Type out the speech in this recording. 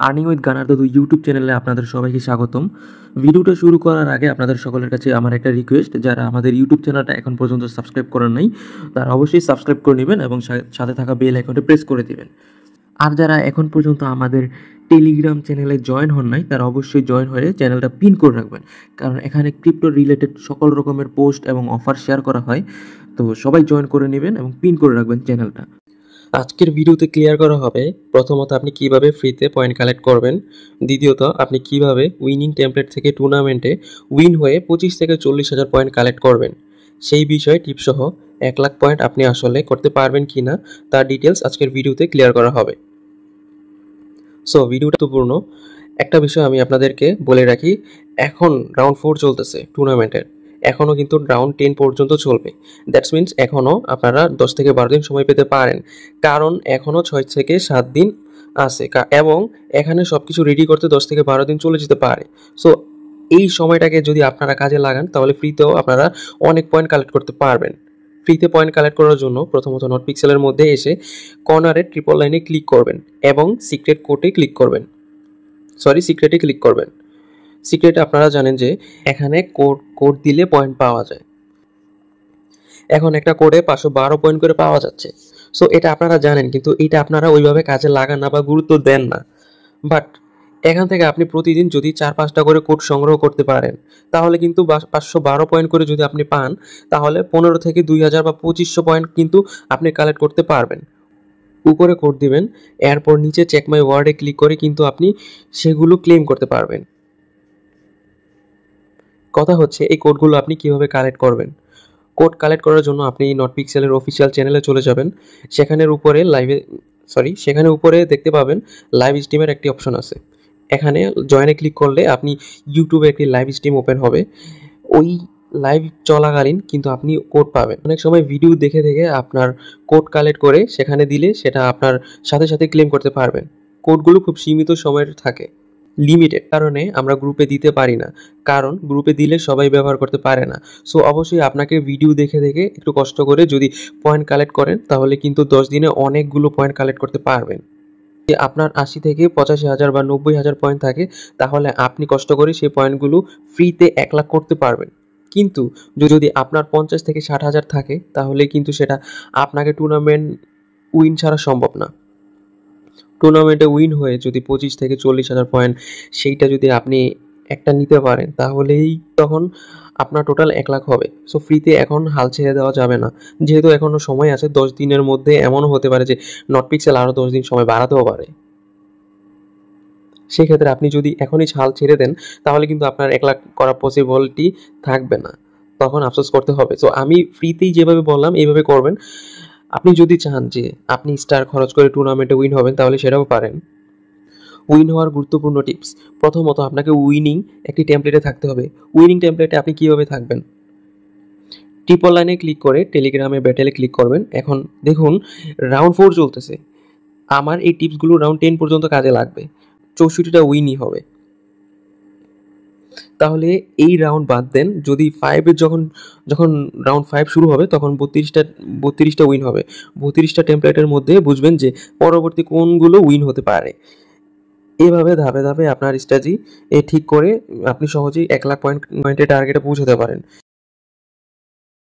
Earning with গানার দাদু YouTube চ্যানেলে আপনাদের সবাইকে স্বাগতম। ভিডিওটা শুরু করার আগে আপনাদের সকলের কাছে আমার একটা রিকোয়েস্ট, যারা আমাদের ইউটিউব চ্যানেলটা এখন পর্যন্ত সাবস্ক্রাইব করেন নাই তারা অবশ্যই সাবস্ক্রাইব করে নেবেন এবং সাথে থাকা বেল আইকনটা প্রেস করে দিবেন। আর যারা এখন পর্যন্ত আমাদের টেলিগ্রাম চ্যানেলে জয়েন হন নাই তারা অবশ্যই জয়েন হয়ে চ্যানেলটা পিন করে রাখবেন, কারণ এখানে ক্রিপ্টো রিলেটেড সকল রকমের পোস্ট এবং অফার শেয়ার করা হয়। তো সবাই জয়েন করে নেবেন এবং পিন করে রাখবেন চ্যানেলটা। আজকের ভিডিওতে ক্লিয়ার করা হবে প্রথমত আপনি কিভাবে ফ্রিতে পয়েন্ট কালেক্ট করবেন, দ্বিতীয়ত আপনি কিভাবে উইনিং টেমপ্লেট থেকে টুর্নামেন্টে উইন হয়ে 25 থেকে 40,000 পয়েন্ট কালেক্ট করবেন, সেই বিষয়ে টিপসহ 1 লাখ পয়েন্ট আপনি আসলে করতে পারবেন কিনা তার ডিটেলস আজকের ভিডিওতে ক্লিয়ার করা হবে। সো ভিডিওটা গুরুত্বপূর্ণ। একটা বিষয় আমি আপনাদেরকে বলে রাখি, এখন রাউন্ড 4 চলতেছে টুর্নামেন্টের, এখনও কিন্তু রাউন্ড 10 পর্যন্ত চলবে। দ্যাটস মিনস এখনও আপনারা 10 থেকে 12 দিন সময় পেতে পারেন, কারণ এখনও 6 থেকে 7 দিন আছে এবং এখানে সব কিছু রেডি করতে 10 থেকে 12 দিন চলে যেতে পারে। সো এই সময়টাকে যদি আপনারা কাজে লাগান তাহলে ফ্রিতেও আপনারা অনেক পয়েন্ট কালেক্ট করতে পারবেন। ফ্রিতে পয়েন্ট কালেক্ট করার জন্য প্রথমত নোটপিক্সেলের মধ্যে এসে কর্নারে ট্রিপল লাইনে ক্লিক করবেন এবং সিক্রেটে ক্লিক করবেন। সিক্রেটে আপনারা জানেন যে এখানে কোড দিলে পয়েন্ট পাওয়া যায়। এখন একটা কোডে 512 পয়েন্ট করে পাওয়া যাচ্ছে। সো এটা আপনারা জানেন, কিন্তু এটা আপনারা ওইভাবে কাজে লাগান না বা গুরুত্ব দেন না। বাট এখান থেকে আপনি প্রতিদিন যদি 4-5টা করে কোড সংগ্রহ করতে পারেন তাহলে কিন্তু 512 পয়েন্ট করে যদি আপনি পান তাহলে 15 থেকে 2000 বা 2500 পয়েন্ট কিন্তু আপনি কালেক্ট করতে পারবেন। উপরে কোড দিবেন, এরপর নিচে চেক মাই ওয়ার্ডে ক্লিক করে কিন্তু আপনি সেগুলো ক্লেম করতে পারবেন। কথা হচ্ছে এই কোডগুলো আপনি কিভাবে কালেক্ট করবেন। কোড কালেক্ট করার জন্য আপনি নোটপিক্সেলের অফিসিয়াল চ্যানেলে চলে যাবেন। সেখানে উপরে দেখতে পাবেন লাইভ স্ট্রিমের একটি অপশন আছে। এখানে জয়েনে ক্লিক করলে আপনি ইউটিউবে একটি লাইভ স্ট্রিম ওপেন হবে। ওই লাইভ চলাকালীন কিন্তু আপনি কোড পাবেন। অনেক সময় ভিডিও দেখে আপনার কোড কালেক্ট করে সেখানে দিলে সেটা আপনার সাথে সাথে ক্লেম করতে পারবেন। কোডগুলো খুব সীমিত সময়ের থাকে, লিমিটেড কারণে আমরা গ্রুপে দিতে পারি না, কারণ গ্রুপে দিলে সবাই ব্যবহার করতে পারে না। সো অবশ্যই আপনাকে ভিডিও দেখে একটু কষ্ট করে যদি পয়েন্ট কালেক্ট করেন তাহলে কিন্তু 10 দিনে অনেকগুলো পয়েন্ট কালেক্ট করতে পারবেন। যদি আপনার 80 থেকে 85,000 বা 90,000 পয়েন্ট থাকে তাহলে আপনি কষ্ট করে সেই পয়েন্টগুলো ফ্রিতে 1 লাখ করতে পারবেন। কিন্তু যদি আপনার 50 থেকে 60,000 থাকে তাহলে কিন্তু সেটা আপনাকে টুর্নামেন্ট উইন ছাড়া সম্ভব না। টুর্নামেন্টে উইন হয়ে যদি 25 থেকে 40,000 পয়েন্ট সেইটা যদি আপনি একটা নিতে পারেন তাহলেই তখন আপনার টোটাল 1 লাখ হবে। সো ফ্রিতে এখন হাল ছেড়ে দেওয়া যাবে না, যেহেতু এখনও সময় আছে। 10 দিনের মধ্যে এমনও হতে পারে যে নোটপিক্সেল আরও 10 দিন সময় বাড়াতেও পারে। সেক্ষেত্রে আপনি যদি এখনই হাল ছেড়ে দেন তাহলে কিন্তু আপনার 1 লাখ করার পসিবিলিটি থাকবে না, তখন আফসোস করতে হবে। সো আমি ফ্রিতেই যেভাবে বললাম এইভাবে করবেন। আপনি যদি চান যে আপনি স্টার খরচ করে টুর্নামেন্টে উইন হবেন তাহলে সেটাও পারেন। উইন হওয়ার গুরুত্বপূর্ণ টিপস, প্রথমত আপনাকে উইনিং একটি টেমপ্লেটে থাকতে হবে। উইনিং টেমপ্লেটে আপনি কীভাবে থাকবেন, ট্রিপল লাইনে ক্লিক করে টেলিগ্রামে ব্যাটেলে ক্লিক করবেন। এখন দেখুন রাউন্ড 4 চলতেছে, আমার এই টিপসগুলো রাউন্ড 10 পর্যন্ত কাজে লাগবে। 64টা উইনই হবে। তাহলে এই রাউন্ড বাদ দেন, যদি 5-এর যখন রাউন্ড 5 শুরু হবে তখন 32টা উইন হবে। 32টা টেমপ্লেটের মধ্যে বুঝবেন যে পরবর্তী কোনগুলো উইন হতে পারে। এভাবে ধাপে ধাপে আপনার স্ট্র্যাটেজি ঠিক করে আপনি সহজেই 1 লাখ পয়েন্টের টার্গেটে পৌঁছাতে পারেন।